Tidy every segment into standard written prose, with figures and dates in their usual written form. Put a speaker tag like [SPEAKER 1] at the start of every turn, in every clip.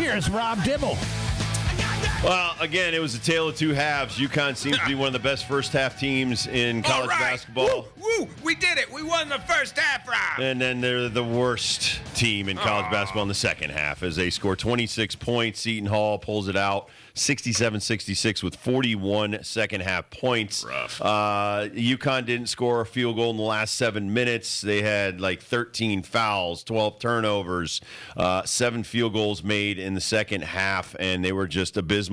[SPEAKER 1] Here's Rob Dibble.
[SPEAKER 2] Well, again, it was a tale of two halves. Uconn seems to be one of the best first-half teams in college basketball.
[SPEAKER 3] Woo! We did it. We won the first half, Rob.
[SPEAKER 2] And then they're the worst team in college basketball in the second half as they score 26 points. Seton Hall pulls it out 67-66 with 41 second-half points.
[SPEAKER 3] Rough.
[SPEAKER 2] Uconn didn't score a field goal in the last 7 minutes. They had like 13 fouls, 12 turnovers, 7 field goals made in the second half, and they were just abysmal.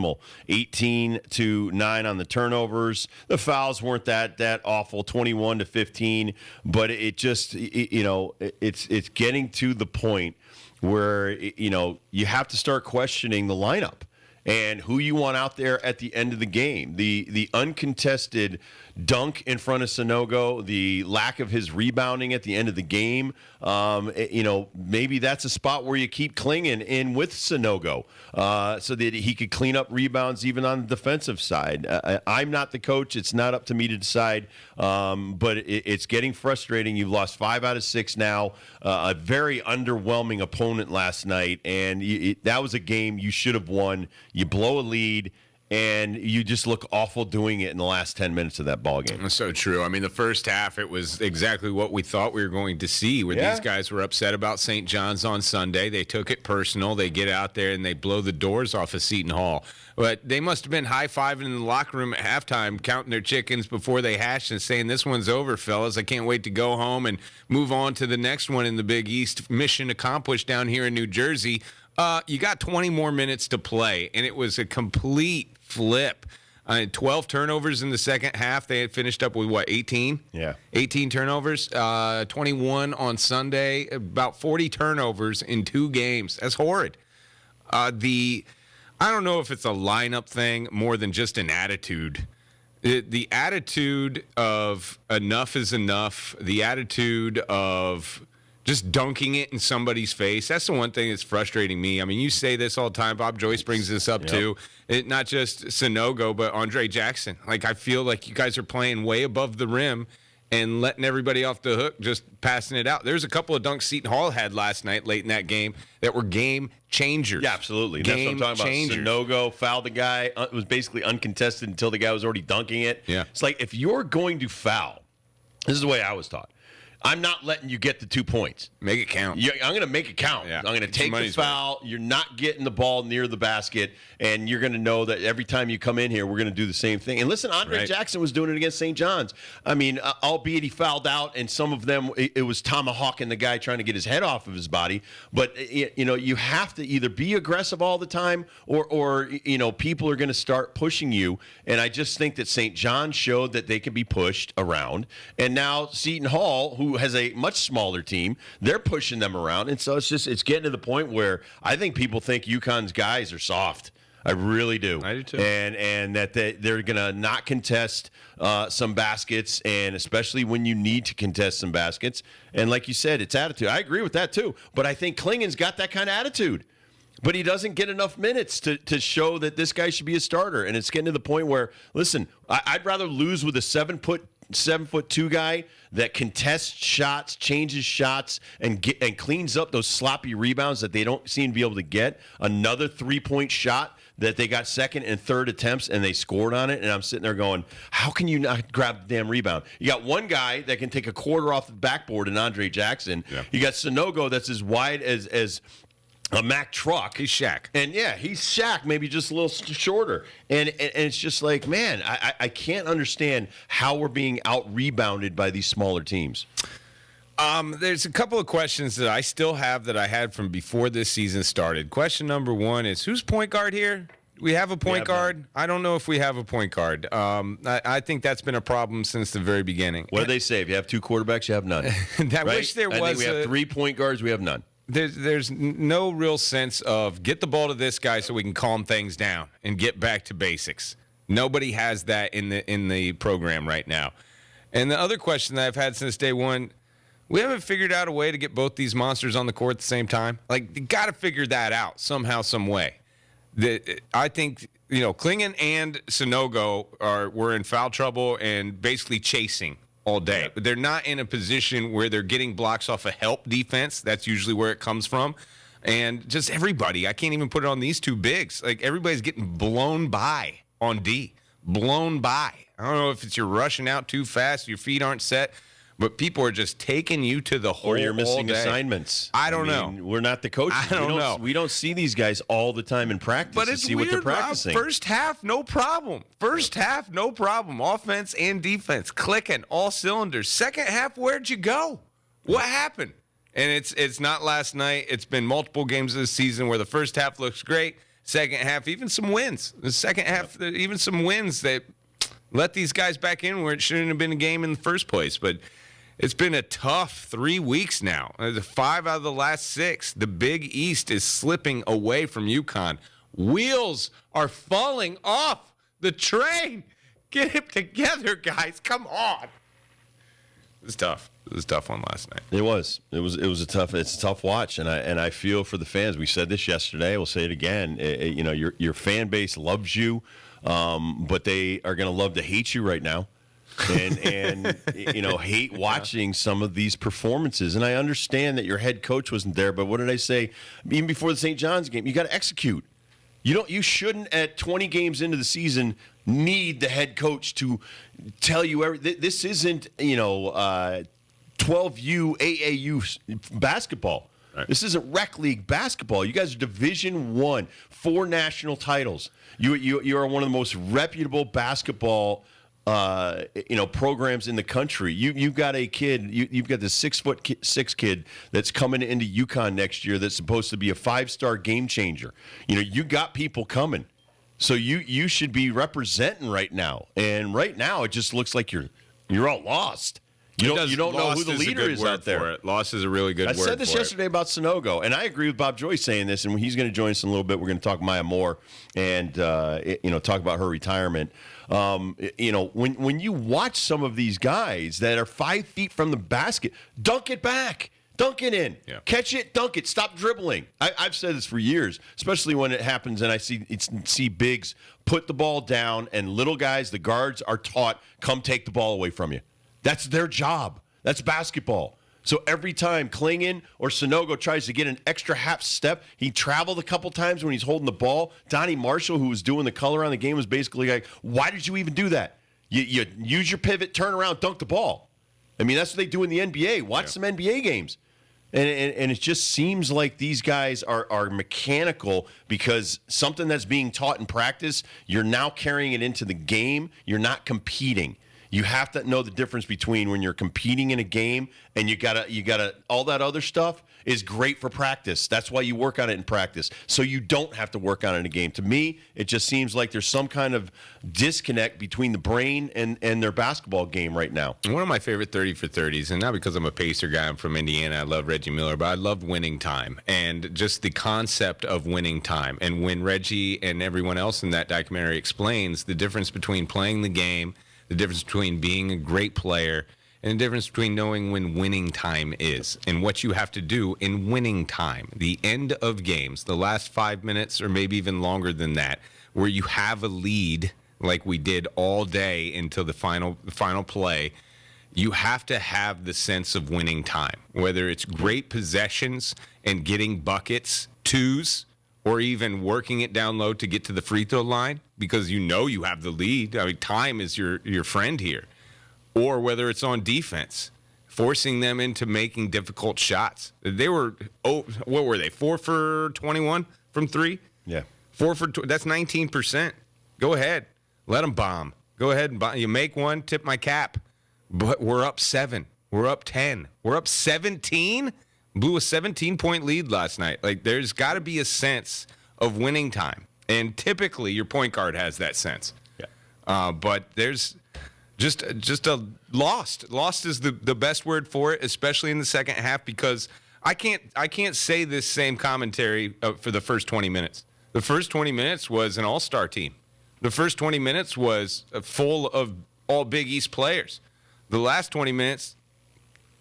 [SPEAKER 2] 18-9 on the turnovers. The fouls weren't that awful, 21-15, but it just, it's getting to the point where, you have to start questioning the lineup and who you want out there at the end of the game. The uncontested dunk in front of Sanogo, the lack of his rebounding at the end of the game, maybe that's a spot where you keep Clingan in with Sanogo so that he could clean up rebounds even on the defensive side. I'm not the coach. It's not up to me to decide, but it's getting frustrating. You've lost 5 out of 6 now, a very underwhelming opponent last night, and that was a game you should have won. You blow a lead, and you just look awful doing it in the last 10 minutes of that ball game.
[SPEAKER 3] That's so true. I mean, the first half, it was exactly what we thought we were going to see, where these guys were upset about St. John's on Sunday. They took it personal. They get out there, and they blow the doors off of Seton Hall. But they must have been high-fiving in the locker room at halftime, counting their chickens before they hatched and saying, "This one's over, fellas. I can't wait to go home and move on to the next one in the Big East. Mission accomplished down here in New Jersey." You got 20 more minutes to play, and it was a complete flip. 12 turnovers in the second half. They had finished up with, 18?
[SPEAKER 2] Yeah.
[SPEAKER 3] 18 turnovers, 21 on Sunday, about 40 turnovers in 2 games. That's horrid. I don't know if it's a lineup thing more than just an attitude. The attitude of enough is enough, the attitude of just dunking it in somebody's face. That's the one thing that's frustrating me. I mean, you say this all the time. Bob Joyce brings this up too. Not just Sanogo, but Andre Jackson. Like, I feel like you guys are playing way above the rim and letting everybody off the hook, just passing it out. There's a couple of dunks Seton Hall had last night late in that game that were game changers.
[SPEAKER 2] Yeah, absolutely. That's what I'm talking about. Sanogo fouled the guy. It was basically uncontested until the guy was already dunking it.
[SPEAKER 3] Yeah.
[SPEAKER 2] It's like, if you're going to foul, this is the way I was taught. I'm not letting you get the 2 points.
[SPEAKER 3] Make it count.
[SPEAKER 2] I'm going to make it count.
[SPEAKER 3] Yeah.
[SPEAKER 2] I'm going to take the foul. You're not getting the ball near the basket, and you're going to know that every time you come in here, we're going to do the same thing. And listen, Andre Jackson was doing it against St. John's. I mean, albeit he fouled out, and some of them, it was tomahawking the guy trying to get his head off of his body. But, you have to either be aggressive all the time or people are going to start pushing you. And I just think that St. John's showed that they can be pushed around. And now Seton Hall, who has a much smaller team, they're pushing them around, and so it's getting to the point where I think people think UConn's guys are soft. I really do.
[SPEAKER 3] I do too.
[SPEAKER 2] And that they're going to not contest some baskets, and especially when you need to contest some baskets. And like you said, it's attitude. I agree with that too. But I think Clingan's got that kind of attitude. But he doesn't get enough minutes to show that this guy should be a starter. And it's getting to the point where, listen, I'd rather lose with a 7'2" guy that contests shots, changes shots, and cleans up those sloppy rebounds that they don't seem to be able to get. Another 3-point shot that they got second and third attempts and they scored on it. And I'm sitting there going, how can you not grab the damn rebound? You got one guy that can take a quarter off the backboard in Andre Jackson. Yeah. You got Sanogo that's as wide as a Mack truck.
[SPEAKER 3] He's Shaq.
[SPEAKER 2] And yeah, he's Shaq, maybe just a little shorter. And it's just like, man, I can't understand how we're being out-rebounded by these smaller teams.
[SPEAKER 3] There's a couple of questions that I still have that I had from before this season started. Question number 1 is, who's point guard here? We have a point guard? None. I don't know if we have a point guard. I think that's been a problem since the very beginning.
[SPEAKER 2] What do they say? If you have 2 quarterbacks, you have none.
[SPEAKER 3] I wish there was.
[SPEAKER 2] I think we have 3 point guards. We have none.
[SPEAKER 3] There's no real sense of get the ball to this guy so we can calm things down and get back to basics. Nobody has that in the program right now. And the other question that I've had since day one, we haven't figured out a way to get both these monsters on the court at the same time. Like, you got to figure that out somehow, some way. I think, Clingan and Sanogo were in foul trouble and basically chasing all day. Yeah. But they're not in a position where they're getting blocks off a help defense. That's usually where it comes from. And just everybody. I can't even put it on these two bigs. Like, everybody's getting blown by on D. Blown by. I don't know if it's you're rushing out too fast, your feet aren't set, but people are just taking you to the hole.
[SPEAKER 2] Or you're missing
[SPEAKER 3] all day.
[SPEAKER 2] Assignments.
[SPEAKER 3] I don't know.
[SPEAKER 2] We're not the coaches.
[SPEAKER 3] I don't know.
[SPEAKER 2] We don't see these guys all the time in practice
[SPEAKER 3] But
[SPEAKER 2] to
[SPEAKER 3] it's
[SPEAKER 2] see
[SPEAKER 3] weird,
[SPEAKER 2] what they're
[SPEAKER 3] Rob.
[SPEAKER 2] practicing.
[SPEAKER 3] First half, no problem. First half, no problem. Offense and defense clicking, all cylinders. Second half, where'd you go? What happened? And it's not last night. It's been multiple games this season where the first half looks great. Second half, even some wins. The second half, even some wins that let these guys back in where it shouldn't have been a game in the first place. But it's been a tough 3 weeks now. 5 out of the last 6. The Big East is slipping away from Uconn. Wheels are falling off the train. Get it together, guys. Come on. It was tough. It was a tough one last night.
[SPEAKER 2] It was a tough watch, and I feel for the fans. We said this yesterday. We'll say it again. Your fan base loves you, but they are going to love to hate you right now, and hate watching some of these performances. And I understand that your head coach wasn't there, but what did I say? Even before the St. John's game, you got to execute. You shouldn't at 20 games into the season need the head coach to tell you everything. This isn't 12U AAU basketball. Right. This isn't rec league basketball. You guys are Division I, 4 national titles. You are one of the most reputable basketball programs in the country. You've got a kid. You've got this 6'6" kid that's coming into UConn next year. That's supposed to be a 5-star game changer. You got people coming, so you should be representing right now. And right now, it just looks like you're all lost. You don't know who the leader is out there.
[SPEAKER 3] Loss is a really good word for it.
[SPEAKER 2] I said this yesterday about Sunogo, and I agree with Bob Joyce saying this, and he's going to join us in a little bit. We're going to talk Maya more and talk about her retirement. When you watch some of these guys that are 5 feet from the basket, dunk it back. Dunk it in. Yeah. Catch it, dunk it. Stop dribbling. I've said this for years, especially when it happens and I see bigs put the ball down and little guys, the guards, are taught, come take the ball away from you. That's their job. That's basketball. So every time Klingon or Sunogo tries to get an extra half step, he traveled a couple times when he's holding the ball. Donnie Marshall, who was doing the color on the game, was basically like, why did you even do that? You use your pivot, turn around, dunk the ball. I mean, that's what they do in the NBA. Watch some NBA games. And it just seems like these guys are mechanical because something that's being taught in practice, you're now carrying it into the game. You're not competing. You have to know the difference between when you're competing in a game and you gotta all that other stuff is great for practice. That's why you work on it in practice. So you don't have to work on it in a game. To me, it just seems like there's some kind of disconnect between the brain and their basketball game right now.
[SPEAKER 3] One of my favorite 30 for 30s, and not because I'm a Pacer guy, I'm from Indiana, I love Reggie Miller, but I love winning time and just the concept of winning time. And when Reggie and everyone else in that documentary explains the difference between playing the game, the difference between being a great player, and the difference between knowing when winning time is and what you have to do in winning time. The end of games, the last 5 minutes or maybe even longer than that, where you have a lead like we did all day until the final play, you have to have the sense of winning time, whether it's great possessions and getting buckets, twos, or even working it down low to get to the free throw line because you have the lead. I mean, time is your friend here. Or whether it's on defense, forcing them into making difficult shots. They were, what were they, 4 for 21 from 3?
[SPEAKER 2] Yeah.
[SPEAKER 3] 4 for, that's 19%. Go ahead. Let them bomb. Go ahead and bomb. You make one, tip my cap. But we're up 7. We're up 10. We're up 17. Blew a 17-point lead last night. Like, there's got to be a sense of winning time. And typically, your point guard has that sense. Yeah. But there's just a lost. Lost is the best word for it, especially in the second half, because I can't say this same commentary for the first 20 minutes. The first 20 minutes was an all-star team. The first 20 minutes was full of all Big East players. The last 20 minutes,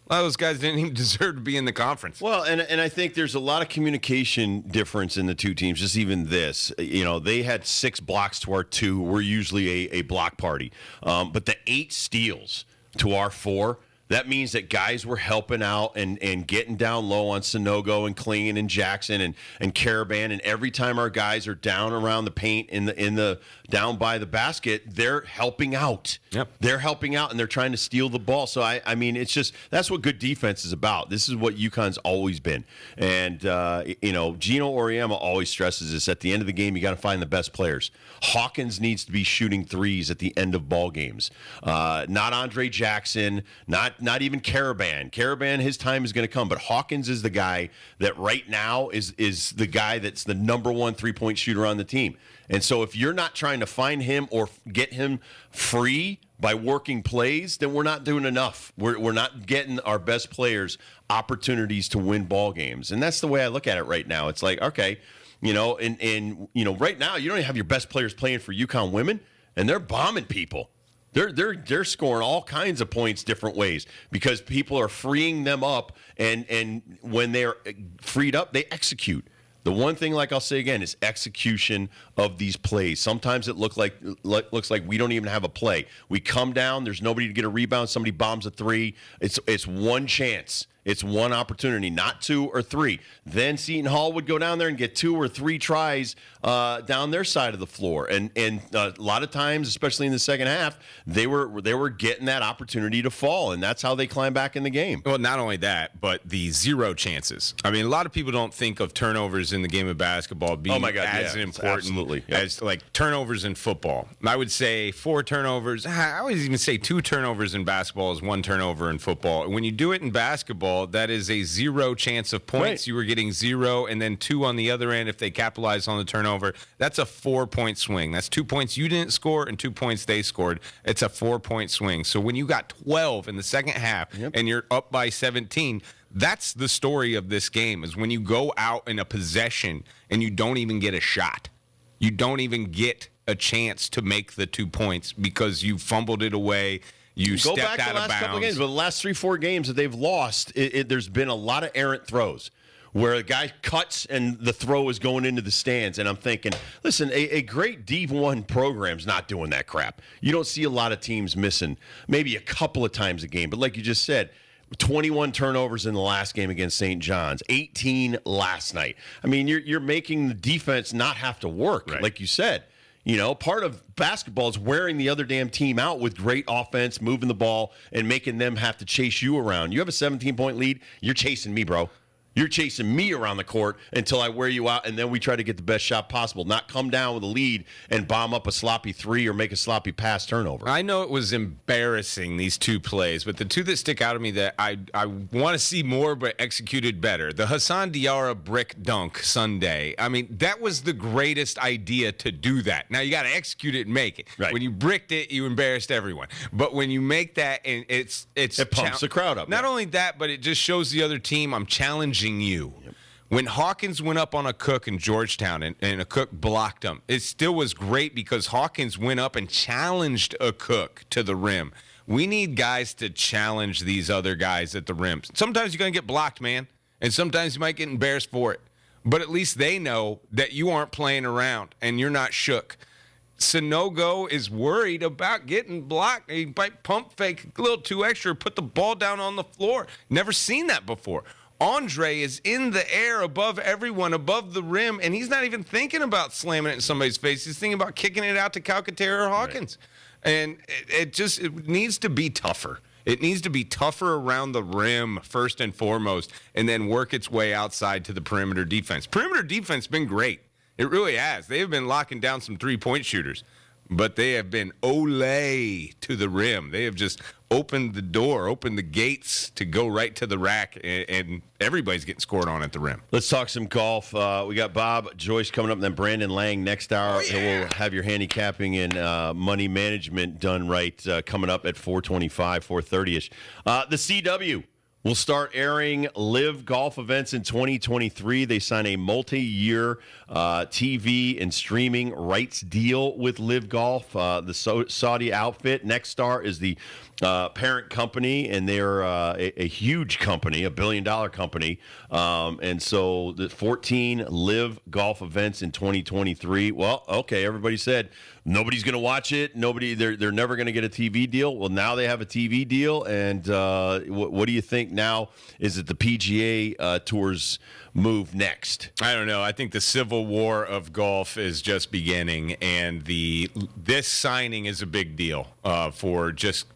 [SPEAKER 3] a lot of those guys didn't even deserve to be in the conference.
[SPEAKER 2] Well, and I think there's a lot of communication difference in the two teams. Just even this, they had 6 blocks to our 2. We're usually a block party. But the 8 steals to our 4, That means that guys were helping out and getting down low on Sonogo and Klingon and Jackson and Caravan. And every time our guys are down around the paint in the down by the basket, they're helping out.
[SPEAKER 3] Yep.
[SPEAKER 2] They're helping out and they're trying to steal the ball. So I mean, it's just that's what good defense is about. This is what UConn's always been. And Gino Auriemma always stresses this: at the end of the game, you got to find the best players. Hawkins needs to be shooting threes at the end of ball games. Not Andre Jackson. Not even Caravan. Caravan, his time is going to come. But Hawkins is the guy that right now is the guy that's the number one three-point shooter on the team. And so if you're not trying to find him or get him free by working plays, then we're not doing enough. We're not getting our best players opportunities to win ball games. And that's the way I look at it right now. It's like, okay, right now you don't even have your best players playing for UConn women, and they're bombing people. They're scoring all kinds of points different ways because people are freeing them up, and when they're freed up, they execute. The one thing, like I'll say again, is execution of these plays. Sometimes it looks like we don't even have a play. We come down, there's nobody to get a rebound, somebody bombs a three. It's one chance. It's one opportunity, not two or three. Then Seton Hall would go down there and get 2 or 3 tries down their side of the floor. And a lot of times, especially in the second half, they were getting that opportunity to fall, and that's how they climb back in the game.
[SPEAKER 3] Well, not only that, but the zero chances. I mean, a lot of people don't think of turnovers in the game of basketball being as important as like turnovers in football. I would say 4 turnovers. I would even say 2 turnovers in basketball is 1 turnover in football. When you do it in basketball, that is a 0 chance of points. Right. You were getting 0 and then 2 on the other end if they capitalize on the turnover. That's a 4-point swing. That's 2 points you didn't score and 2 points they scored. It's a 4-point swing. So when you got 12 in the second half and you're up by 17, that's the story of this game, is when you go out in a possession and you don't even get a shot. You don't even get a chance to make the 2 points because you fumbled it away. You
[SPEAKER 2] go
[SPEAKER 3] stepped
[SPEAKER 2] back
[SPEAKER 3] out
[SPEAKER 2] the last
[SPEAKER 3] of bounds.
[SPEAKER 2] Couple of games, but the last 3-4 games that they've lost, there's been a lot of errant throws where a guy cuts and the throw is going into the stands. And I'm thinking, listen, a great D1 program's not doing that crap. You don't see a lot of teams missing maybe a couple of times a game. But like you just said, 21 turnovers in the last game against St. John's, 18 last night. I mean, you're making the defense not have to work, right, like you said. Part of basketball is wearing the other damn team out with great offense, moving the ball, and making them have to chase you around. You have a 17-point lead, you're chasing me, bro. You're chasing me around the court until I wear you out, and then we try to get the best shot possible, not come down with a lead and bomb up a sloppy 3 or make a sloppy pass turnover.
[SPEAKER 3] I know it was embarrassing, these 2 plays, but the 2 that stick out to me that I want to see more but executed better. The Hassan Diarra brick dunk Sunday. I mean, that was the greatest idea to do that. Now, you got to execute it and make it.
[SPEAKER 2] Right.
[SPEAKER 3] When you bricked it, you embarrassed everyone. But when you make that, and it
[SPEAKER 2] pumps the crowd up.
[SPEAKER 3] Not only that, but it just shows the other team, I'm challenging you. Yep. When Hawkins went up on a Cook in Georgetown and a Cook blocked him, it still was great because Hawkins went up and challenged a Cook to the rim. We need guys to challenge these other guys at the rim. Sometimes you're going to get blocked, man, and sometimes you might get embarrassed for it. But at least they know that you aren't playing around and you're not shook. Sonogo is worried about getting blocked. He might pump fake a little too extra, put the ball down on the floor. Never seen that before. Andre is in the air above everyone, above the rim, and he's not even thinking about slamming it in somebody's face. He's thinking about kicking it out to Calcaterra or Hawkins. Right. And it needs to be tougher. It needs to be tougher around the rim first and foremost, and then work its way outside to the perimeter defense. Perimeter defense has been great. It really has. They have been locking down some 3-point shooters, but they have been ole to the rim. They have just opened the door, opened the gates to go right to the rack, and everybody's getting scored on at the rim.
[SPEAKER 2] Let's talk some golf. We got Bob Joyce coming up, and then Brandon Lang next hour. We'll have your handicapping and money management done right coming up at 4:25, 4:30-ish. The CW will start airing live golf events in 2023. They signed a multi-year TV and streaming rights deal with Live Golf. The Saudi outfit, Nexstar, is the parent company, and they're a huge company, $1 billion company. And so the 14 live golf events in 2023. Well, okay, everybody said nobody's going to watch it. They're never going to get a TV deal. Well, now they have a TV deal. And what do you think now? Is it the PGA Tour's move next?
[SPEAKER 3] I don't know. I think the civil war of golf is just beginning, and this signing is a big deal for just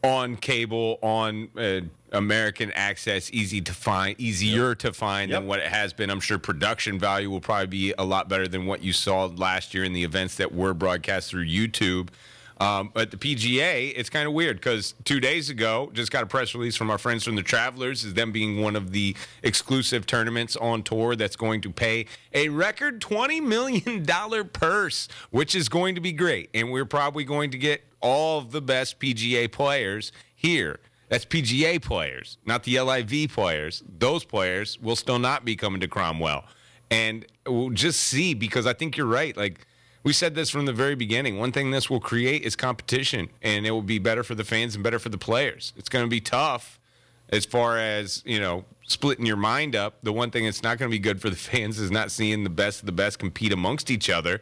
[SPEAKER 3] on cable, on American access, easier to find than what it has been. I'm sure production value will probably be a lot better than what you saw last year in the events that were broadcast through YouTube. But the PGA, it's kind of weird because 2 days ago, just got a press release from our friends from the Travelers, is them being one of the exclusive tournaments on tour that's going to pay a record $20 million purse, which is going to be great. And we're probably going to get all of the best PGA players here. That's PGA players, not the LIV players. Those players will still not be coming to Cromwell. And we'll just see, because I think you're right. Like, we said this from the very beginning. One thing this will create is competition, and it will be better for the fans and better for the players. It's going to be tough as far as, splitting your mind up. The one thing that's not going to be good for the fans is not seeing the best of the best compete amongst each other.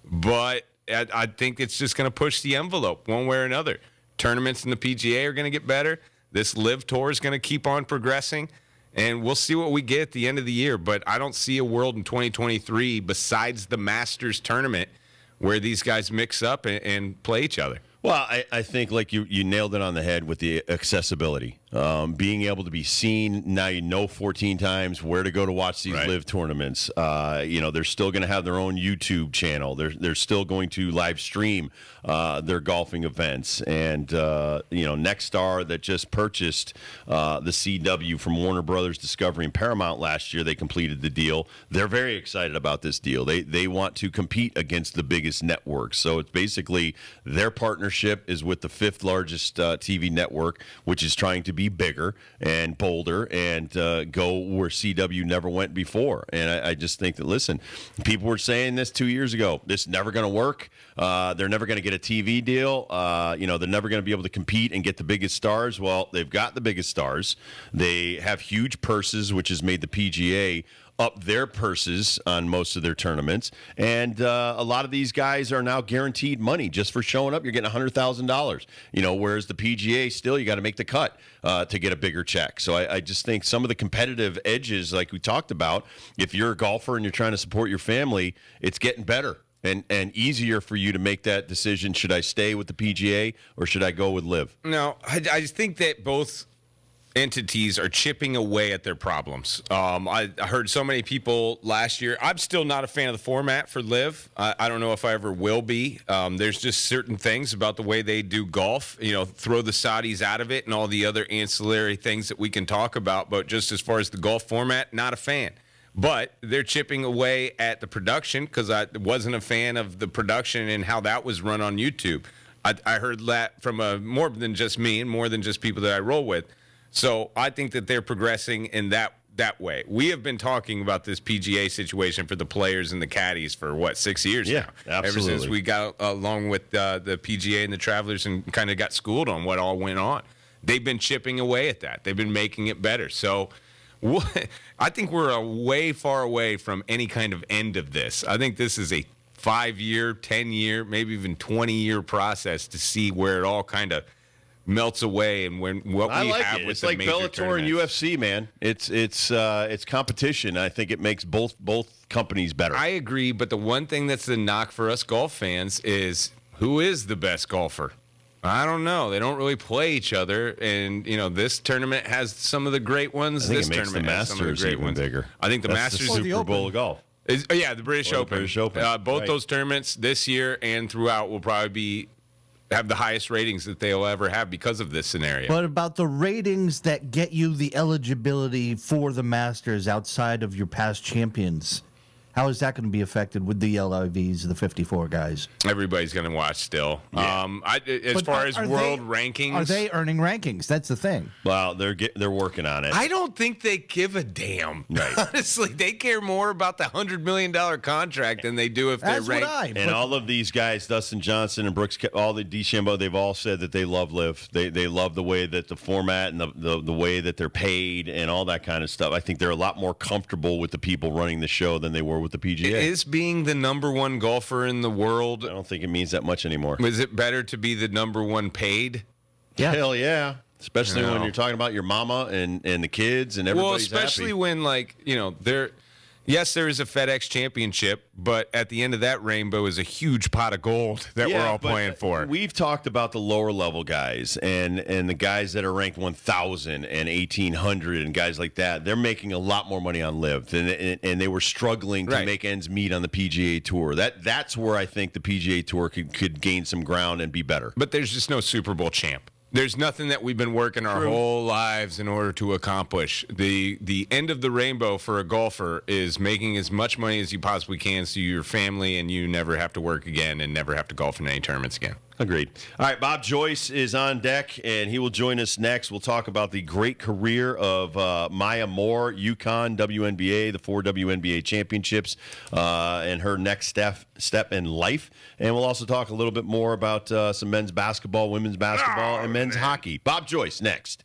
[SPEAKER 3] But I think it's just going to push the envelope one way or another. Tournaments in the PGA are going to get better. This Live Tour is going to keep on progressing. And we'll see what we get at the end of the year. But I don't see a world in 2023 besides the Masters tournament where these guys mix up and play each other.
[SPEAKER 2] Well, I think like you nailed it on the head with the accessibility. Being able to be seen, now you know 14 times where to go to watch these live tournaments. They're still going to have their own YouTube channel. They're still going to live stream their golfing events. And, Nexstar that just purchased the CW from Warner Brothers Discovery and Paramount last year, they completed the deal. They're very excited about this deal. They want to compete against the biggest networks. So it's basically their partnership is with the fifth largest TV network, which is trying to be bigger and bolder and go where CW never went before. And I just think that, listen, people were saying this 2 years ago. This is never going to work. They're never going to get a TV deal. They're never going to be able to compete and get the biggest stars. Well, they've got the biggest stars. They have huge purses, which has made the PGA up their purses on most of their tournaments. And a lot of these guys are now guaranteed money just for showing up. You're getting $100,000, whereas the PGA still, you got to make the cut to get a bigger check. So I just think some of the competitive edges, like we talked about, if you're a golfer and you're trying to support your family, it's getting better and easier for you to make that decision. Should I stay with the PGA or should I go with Live?
[SPEAKER 3] No, I just think that both entities are chipping away at their problems. I heard so many people last year. I'm still not a fan of the format for Live. I don't know if I ever will be. There's just certain things about the way they do golf, throw the Saudis out of it and all the other ancillary things that we can talk about. But just as far as the golf format, not a fan. But they're chipping away at the production because I wasn't a fan of the production and how that was run on YouTube. I heard that from more than just me and more than just people that I roll with. So I think that they're progressing in that way. We have been talking about this PGA situation for the players and the caddies for, 6 years now?
[SPEAKER 2] Absolutely.
[SPEAKER 3] Ever since we got along with the PGA and the Travelers and kind of got schooled on what all went on. They've been chipping away at that. They've been making it better. So I think we're way far away from any kind of end of this. I think this is a 5-year, 10-year, maybe even 20-year process to see where it all kind of melts away and what we have with
[SPEAKER 2] it's
[SPEAKER 3] the
[SPEAKER 2] like
[SPEAKER 3] major
[SPEAKER 2] Bellator and UFC, man. It's competition. I think it makes both companies better.
[SPEAKER 3] I agree, but the one thing that's the knock for us golf fans is who is the best golfer? I don't know. They don't really play each other, and this tournament has some of the great ones.
[SPEAKER 2] I think
[SPEAKER 3] this
[SPEAKER 2] it makes
[SPEAKER 3] tournament
[SPEAKER 2] the
[SPEAKER 3] has some of the
[SPEAKER 2] Masters
[SPEAKER 3] great
[SPEAKER 2] even
[SPEAKER 3] ones.
[SPEAKER 2] bigger.
[SPEAKER 3] I think the Masters,
[SPEAKER 2] the Super Bowl of golf.
[SPEAKER 3] The British Open.
[SPEAKER 2] British Open.
[SPEAKER 3] Both
[SPEAKER 2] Right.
[SPEAKER 3] those tournaments this year and throughout will probably have the highest ratings that they'll ever have because of this scenario.
[SPEAKER 1] But about the ratings that get you the eligibility for the Masters outside of your past champions, How is that going to be affected with the LIVs, the 54 guys?
[SPEAKER 3] Everybody's going to watch still.
[SPEAKER 2] Yeah.
[SPEAKER 3] As
[SPEAKER 1] But
[SPEAKER 3] far as
[SPEAKER 1] are
[SPEAKER 3] world
[SPEAKER 1] they-
[SPEAKER 3] rankings,
[SPEAKER 1] Are they earning rankings? That's the thing.
[SPEAKER 2] Well, they're working on it.
[SPEAKER 3] I don't think they give a damn.
[SPEAKER 2] Right.
[SPEAKER 3] Honestly, they care more about the $100 million contract than they do if they're
[SPEAKER 1] That's what
[SPEAKER 3] ranked.
[SPEAKER 2] And all of these guys, Dustin Johnson and Brooks, all the DeChambeau, they've all said that they love Liv. They love the way that the format and the way that they're paid and all that kind of stuff. I think they're a lot more comfortable with the people running the show than they were with the PGA.
[SPEAKER 3] Is being the number one golfer in the world,
[SPEAKER 2] I don't think it means that much anymore.
[SPEAKER 3] is it better to be the number one paid?
[SPEAKER 1] Yeah.
[SPEAKER 2] Hell yeah. Especially
[SPEAKER 3] No.
[SPEAKER 2] when you're talking about your mama and the kids and everybody's
[SPEAKER 3] Well, especially
[SPEAKER 2] happy.
[SPEAKER 3] when, like, there is a FedEx championship, but at the end of that rainbow is a huge pot of gold that we're all
[SPEAKER 2] but
[SPEAKER 3] playing for.
[SPEAKER 2] We've talked about the lower level guys and the guys that are ranked 1,000 and 1,800 and guys like that. They're making a lot more money on Liv, and they were struggling to
[SPEAKER 3] Right.
[SPEAKER 2] make ends meet on the PGA Tour. That's where I think the PGA Tour could gain some ground and be better.
[SPEAKER 3] But there's just no Super Bowl champ. There's nothing that we've been working our whole lives in order to accomplish. The end of the rainbow for a golfer is making as much money as you possibly can so your family and you never have to work again and never have to golf in any tournaments again.
[SPEAKER 2] Agreed. All right, Bob Joyce is on deck, and he will join us next. We'll talk about the great career of Maya Moore, Uconn, WNBA, the 4 WNBA championships, and her next step in life. And we'll also talk a little bit more about some men's basketball, women's basketball, and men's hockey. Bob Joyce next.